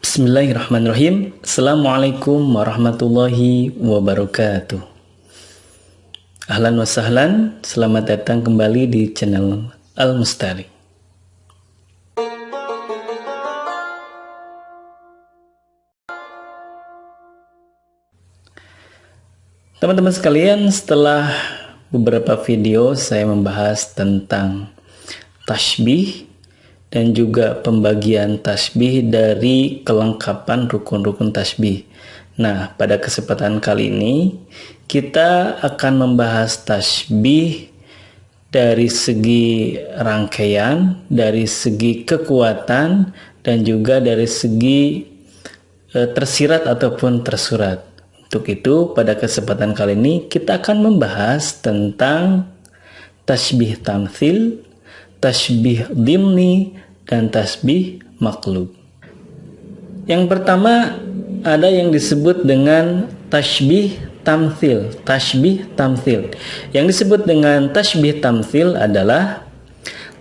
Bismillahirrahmanirrahim. Assalamualaikum warahmatullahi wabarakatuh. Ahlan wa sahlan, selamat datang kembali di channel Al-Mustari. Teman-teman sekalian, setelah beberapa video saya membahas tentang tasbih dan juga pembagian tasbih dari kelengkapan rukun-rukun tasbih. Nah, pada kesempatan kali ini kita akan membahas tasbih dari segi rangkaian, dari segi kekuatan, dan juga dari segi tersirat ataupun tersurat. Untuk itu, pada kesempatan kali ini kita akan membahas tentang tasbih tamtsil, tasbih dhimni, dan tasbih makhluk. Yang pertama ada yang disebut dengan tasbih tamtsil. Tasbih tamtsil. Yang disebut dengan tasbih tamtsil adalah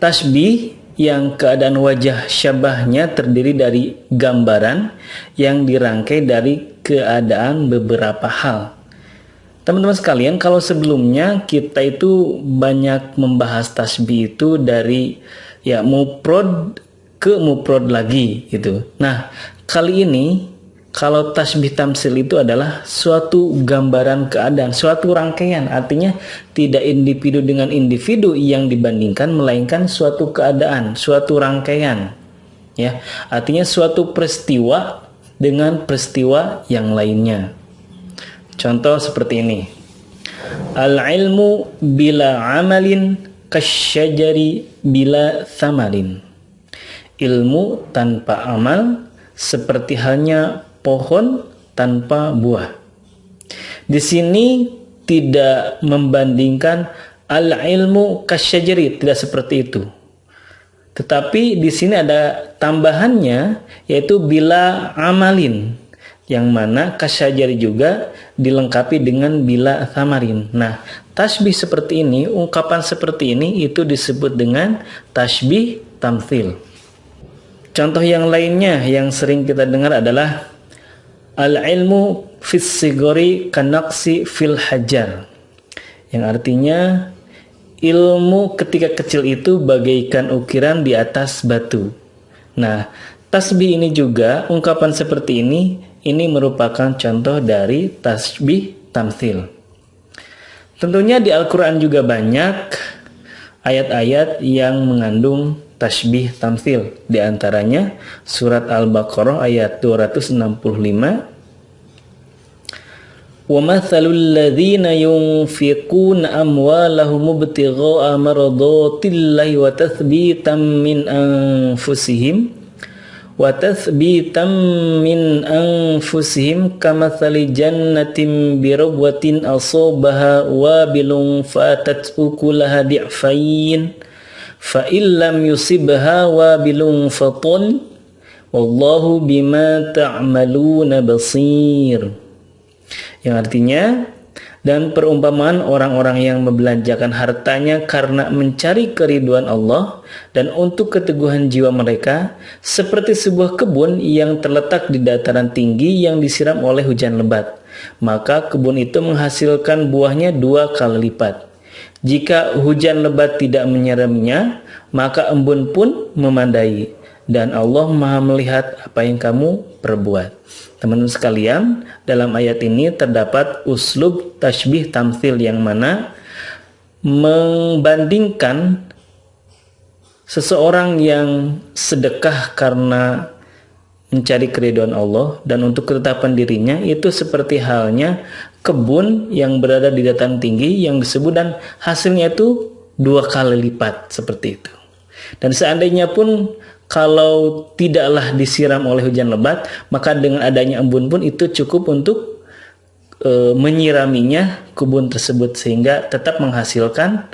tasbih yang keadaan wajah syabahnya terdiri dari gambaran yang dirangkai dari keadaan beberapa hal. Teman-teman sekalian, kalau sebelumnya kita itu banyak membahas tasbih itu dari mufrad ke mufrad lagi gitu. Nah, kali ini kalau tasbih tamtsil itu adalah suatu gambaran keadaan, suatu rangkaian, artinya tidak individu dengan individu yang dibandingkan, melainkan suatu keadaan, suatu rangkaian. Ya, artinya suatu peristiwa dengan peristiwa yang lainnya. Contoh seperti ini. Al-ilmu bila amalin kasyajari bila thamarin. Ilmu tanpa amal seperti halnya pohon tanpa buah. Di sini tidak membandingkan al-ilmu kasyajari, tidak seperti itu. Tetapi di sini ada tambahannya, yaitu bila amalin, yang mana kasyajari juga dilengkapi dengan bila thamarin. Nah, tasbih seperti ini, ungkapan seperti ini itu disebut dengan tasbih tamtsil. Contoh yang lainnya yang sering kita dengar adalah al-ilmu fis sigori kanaqsi fil hajar, yang artinya ilmu ketika kecil itu bagaikan ukiran di atas batu. Nah, tasbih ini juga, ungkapan seperti ini merupakan contoh dari tasbih tamtsil. Tentunya di Al-Quran juga banyak ayat-ayat yang mengandung tasbih tamtsil. Di antaranya surat Al-Baqarah ayat 265. Wa mathalul ladzina yunfiquna amwalahum ibtigha'a maradatillahi wa tathbitan min anfusihim kamathali jannatin birabwatin asabaha wabilun fatat ukulaha di'fain fa illam yusibha wabilun faton wallahu bima ta'maluna basir. Yang artinya, dan perumpamaan orang-orang yang membelanjakan hartanya karena mencari keriduan Allah dan untuk keteguhan jiwa mereka, seperti sebuah kebun yang terletak di dataran tinggi yang disiram oleh hujan lebat. Maka kebun itu menghasilkan buahnya 2 kali lipat. Jika hujan lebat tidak menyiraminya, maka embun pun memandai. Dan Allah Maha melihat apa yang kamu perbuat. Teman-teman sekalian, dalam ayat ini terdapat uslub tasbih tamtsil yang mana membandingkan seseorang yang sedekah karena mencari keridhaan Allah dan untuk ketetapan dirinya, itu seperti halnya kebun yang berada di dataran tinggi yang disebut, dan hasilnya itu 2 kali lipat seperti itu. Dan seandainya pun kalau tidaklah disiram oleh hujan lebat, maka dengan adanya embun pun itu cukup untuk menyiraminya kebun tersebut, sehingga tetap menghasilkan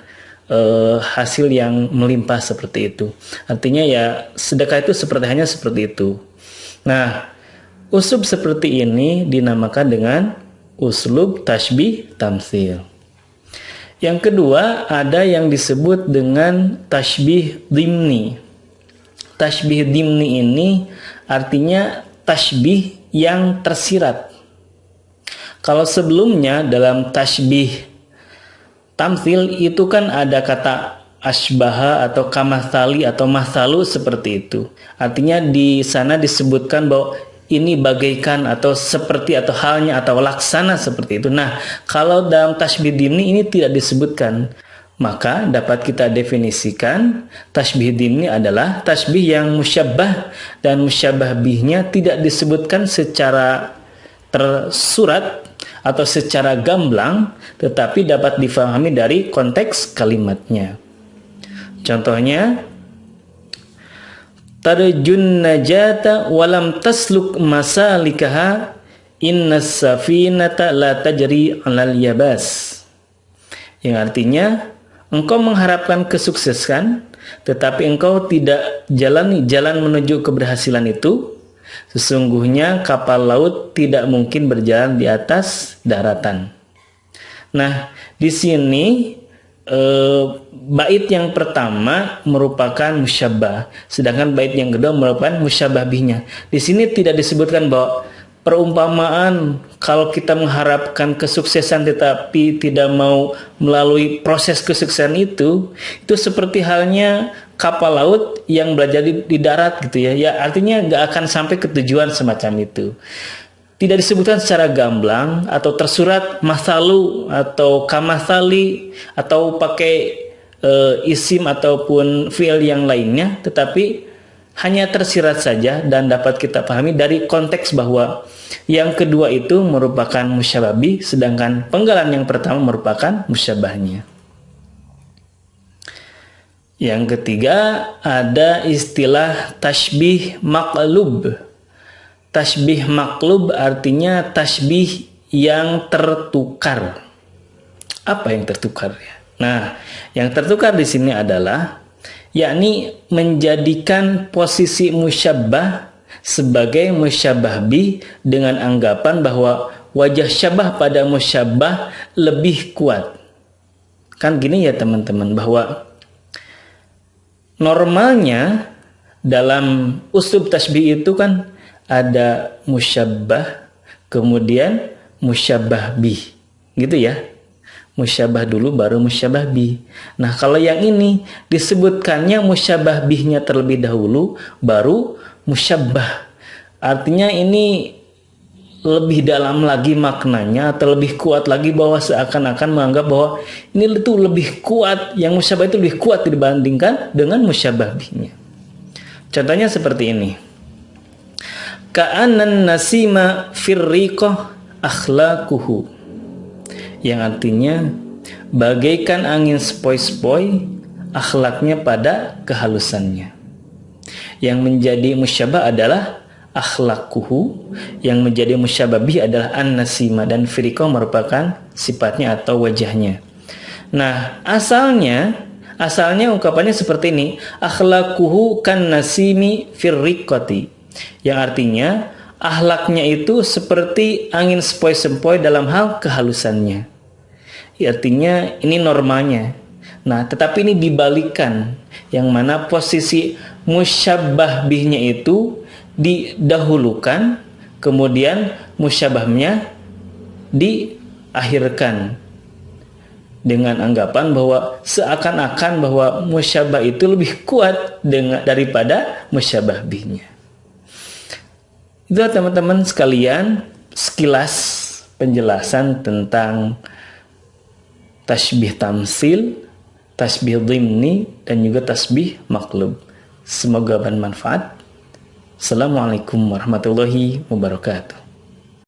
hasil yang melimpah seperti itu. Artinya ya, sedekah itu seperti itu. Nah, uslub seperti ini dinamakan dengan uslub tasbih tamtsil. Yang kedua, ada yang disebut dengan tasbih dhimni. Tasbih dhimni ini artinya tashbih yang tersirat. Kalau sebelumnya dalam tashbih tamtsil itu kan ada kata asbaha atau kamathali atau mathalu seperti itu. Artinya di sana disebutkan bahwa ini bagaikan atau seperti atau halnya atau laksana seperti itu. Nah, kalau dalam tashbih dimni ini tidak disebutkan. Maka dapat kita definisikan tashbih dimni adalah tashbih yang musyabbah dan musyabbah bihnya tidak disebutkan secara tersurat atau secara gamblang, tetapi dapat difahami dari konteks kalimatnya. Contohnya, tarjun najata walam tasluk masalikaha innas safinata la tajri 'alal yabas. Yang artinya, engkau mengharapkan kesuksesan, tetapi engkau tidak jalani jalan menuju keberhasilan itu. Sesungguhnya kapal laut tidak mungkin berjalan di atas daratan. Nah, di sini bait yang pertama merupakan musyabbah, sedangkan bait yang kedua merupakan musyabbah bihnya. Di sini tidak disebutkan bahwa perumpamaan kalau kita mengharapkan kesuksesan tetapi tidak mau melalui proses kesuksesan itu seperti halnya kapal laut yang belajar di darat gitu ya. Ya artinya nggak akan sampai ke tujuan semacam itu. Tidak disebutkan secara gamblang atau tersurat masalu atau kamathali atau pakai isim ataupun fi'il yang lainnya, tetapi hanya tersirat saja dan dapat kita pahami dari konteks bahwa yang kedua itu merupakan musyabbah bih, sedangkan penggalan yang pertama merupakan musyabbahnya. Yang ketiga ada istilah tashbih maqlub. Tashbih maqlub artinya tashbih yang tertukar. Apa yang tertukar ya? Nah, yang tertukar di sini adalah yakni menjadikan posisi musyabbah sebagai musyabbah bih dengan anggapan bahwa wajah syabah pada musyabbah lebih kuat. Kan gini ya teman-teman, bahwa normalnya dalam uslub tashbih itu kan ada musyabbah, kemudian musyabbah bih, gitu ya. Musyabbah dulu baru musyabbah bih. Nah, kalau yang ini disebutkannya musyabbah bihnya terlebih dahulu baru musyabbah. Artinya ini lebih dalam lagi maknanya atau lebih kuat lagi, bahwa seakan-akan menganggap bahwa ini itu lebih kuat, yang musyabbah itu lebih kuat dibandingkan dengan musyabbah bihnya. Contohnya seperti ini. Ka'anan nasima firriqah akhlaquhu. Yang artinya bagaikan angin sepoi-sepoi akhlaknya pada kehalusannya. Yang menjadi musyabbah adalah akhlaquhu, yang menjadi musyabbah bih adalah an-nasima, dan firriqah merupakan sifatnya atau wajahnya. Nah, asalnya ungkapannya seperti ini, akhlaquhu kan nasimi firriqati, yang artinya akhlaknya itu seperti angin sepoi-sepoi dalam hal kehalusannya. Artinya ini normalnya. Nah, tetapi ini dibalikan, yang mana posisi musyabbah bihnya itu didahulukan, kemudian musyabbahnya diakhirkan, dengan anggapan bahwa seakan-akan bahwa musyabbah itu lebih kuat daripada musyabbah bihnya. Itu teman-teman sekalian sekilas penjelasan tentang tashbih tamtsil, tashbih dhimni, dan juga tashbih maqlub. Semoga bermanfaat. Assalamualaikum warahmatullahi wabarakatuh.